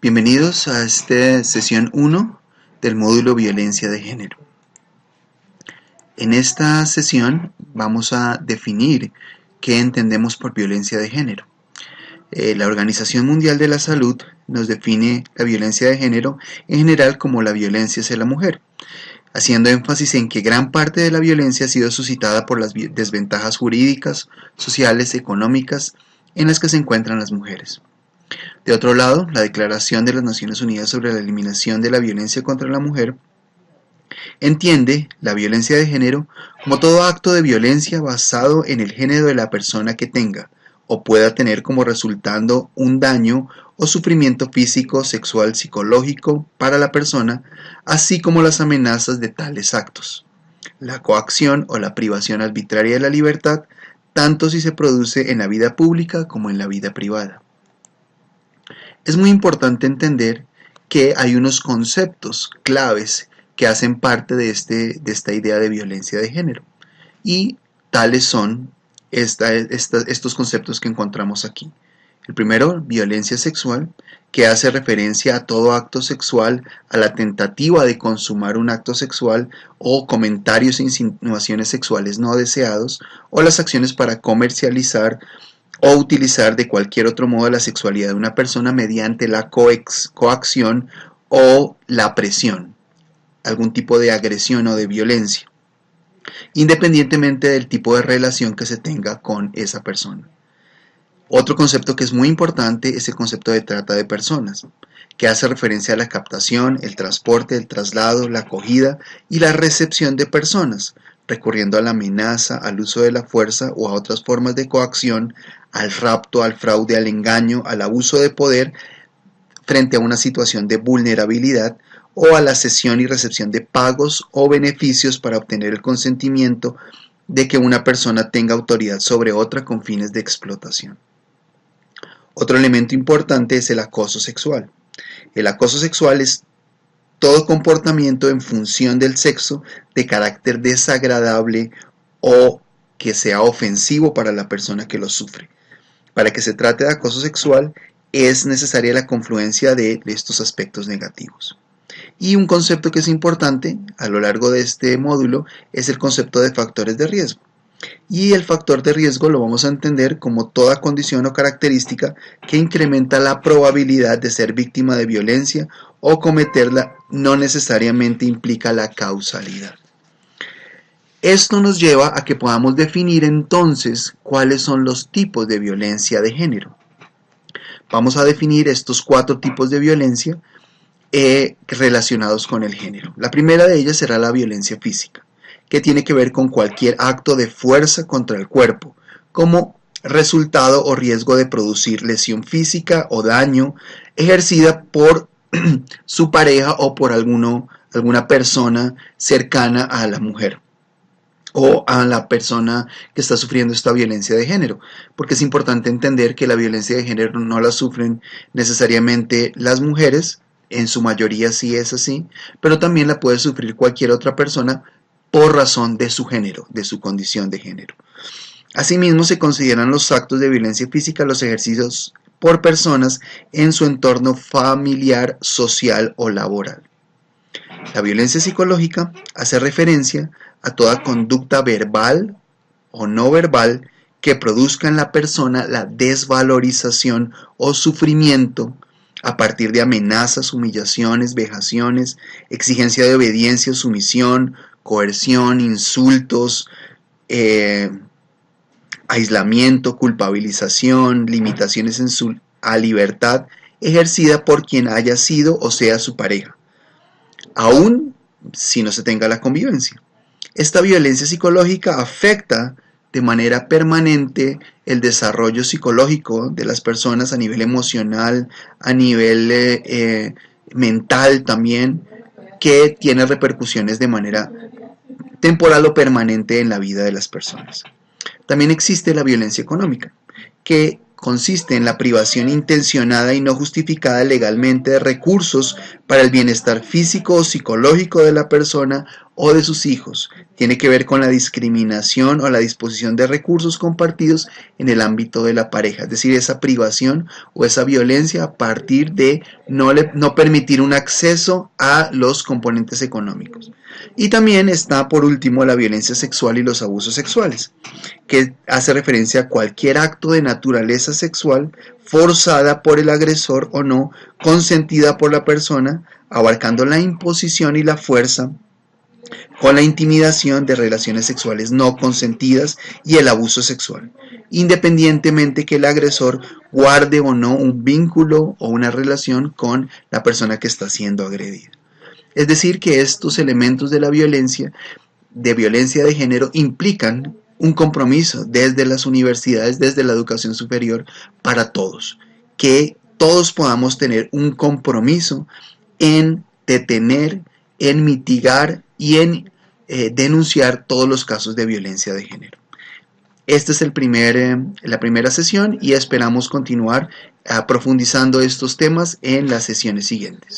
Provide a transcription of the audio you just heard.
Bienvenidos a esta sesión 1 del módulo Violencia de Género. En esta sesión vamos a definir qué entendemos por violencia de género. La Organización Mundial de la Salud nos define la violencia de género en general como la violencia hacia la mujer, haciendo énfasis en que gran parte de la violencia ha sido suscitada por las desventajas jurídicas, sociales, económicas en las que se encuentran las mujeres. De otro lado, la Declaración de las Naciones Unidas sobre la Eliminación de la Violencia contra la Mujer entiende la violencia de género como todo acto de violencia basado en el género de la persona que tenga o pueda tener como resultando un daño o sufrimiento físico, sexual, psicológico para la persona, así como las amenazas de tales actos, la coacción o la privación arbitraria de la libertad, tanto si se produce en la vida pública como en la vida privada. Es muy importante entender que hay unos conceptos claves que hacen parte de esta idea de violencia de género. Y tales son estos conceptos que encontramos aquí. El primero, violencia sexual, que hace referencia a todo acto sexual, a la tentativa de consumar un acto sexual o comentarios e insinuaciones sexuales no deseados, o las acciones para comercializar o utilizar de cualquier otro modo la sexualidad de una persona mediante la coacción o la presión, algún tipo de agresión o de violencia, independientemente del tipo de relación que se tenga con esa persona. Otro concepto que es muy importante es el concepto de trata de personas, que hace referencia a la captación, el transporte, el traslado, la acogida y la recepción de personas, recurriendo a la amenaza, al uso de la fuerza o a otras formas de coacción, al rapto, al fraude, al engaño, al abuso de poder frente a una situación de vulnerabilidad o a la cesión y recepción de pagos o beneficios para obtener el consentimiento de que una persona tenga autoridad sobre otra con fines de explotación. Otro elemento importante es el acoso sexual. El acoso sexual es todo comportamiento en función del sexo de carácter desagradable o que sea ofensivo para la persona que lo sufre. Para que se trate de acoso sexual es necesaria la confluencia de estos aspectos negativos. Y un concepto que es importante a lo largo de este módulo es el concepto de factores de riesgo. Y el factor de riesgo lo vamos a entender como toda condición o característica que incrementa la probabilidad de ser víctima de violencia o cometerla no necesariamente implica la causalidad. Esto nos lleva a que podamos definir entonces cuáles son los tipos de violencia de género. Vamos a definir estos 4 tipos de violencia relacionados con el género. La primera de ellas será la violencia física, que tiene que ver con cualquier acto de fuerza contra el cuerpo, como resultado o riesgo de producir lesión física o daño ejercida por su pareja o por alguna persona cercana a la mujer o a la persona que está sufriendo esta violencia de género, porque es importante entender que la violencia de género no la sufren necesariamente las mujeres, en su mayoría sí es así, pero también la puede sufrir cualquier otra persona por razón de su género, de su condición de género. Asimismo, se consideran los actos de violencia física los ejercicios por personas en su entorno familiar, social o laboral. La violencia psicológica hace referencia a toda conducta verbal o no verbal que produzca en la persona la desvalorización o sufrimiento a partir de amenazas, humillaciones, vejaciones, exigencia de obediencia o sumisión, coerción, insultos, aislamiento, culpabilización, limitaciones en su libertad ejercida por quien haya sido o sea su pareja, aun si no se tenga la convivencia. Esta violencia psicológica afecta de manera permanente el desarrollo psicológico de las personas a nivel emocional, a nivel mental también, que tiene repercusiones de manera temporal o permanente en la vida de las personas. También existe la violencia económica, que consiste en la privación intencionada y no justificada legalmente de recursos para el bienestar físico o psicológico de la persona o de sus hijos. Tiene que ver con la discriminación o la disposición de recursos compartidos en el ámbito de la pareja, es decir, esa privación o esa violencia a partir de no permitir un acceso a los componentes económicos. Y también está, por último, la violencia sexual y los abusos sexuales, que hace referencia a cualquier acto de naturaleza sexual forzada por el agresor o no, consentida por la persona, abarcando la imposición y la fuerza, con la intimidación de relaciones sexuales no consentidas y el abuso sexual, independientemente que el agresor guarde o no un vínculo o una relación con la persona que está siendo agredida. Es decir, que estos elementos de la violencia de género implican un compromiso desde las universidades, desde la educación superior, para todos. Que todos podamos tener un compromiso en detener, en mitigar y en denunciar todos los casos de violencia de género. Esta es la primera sesión y esperamos continuar profundizando estos temas en las sesiones siguientes.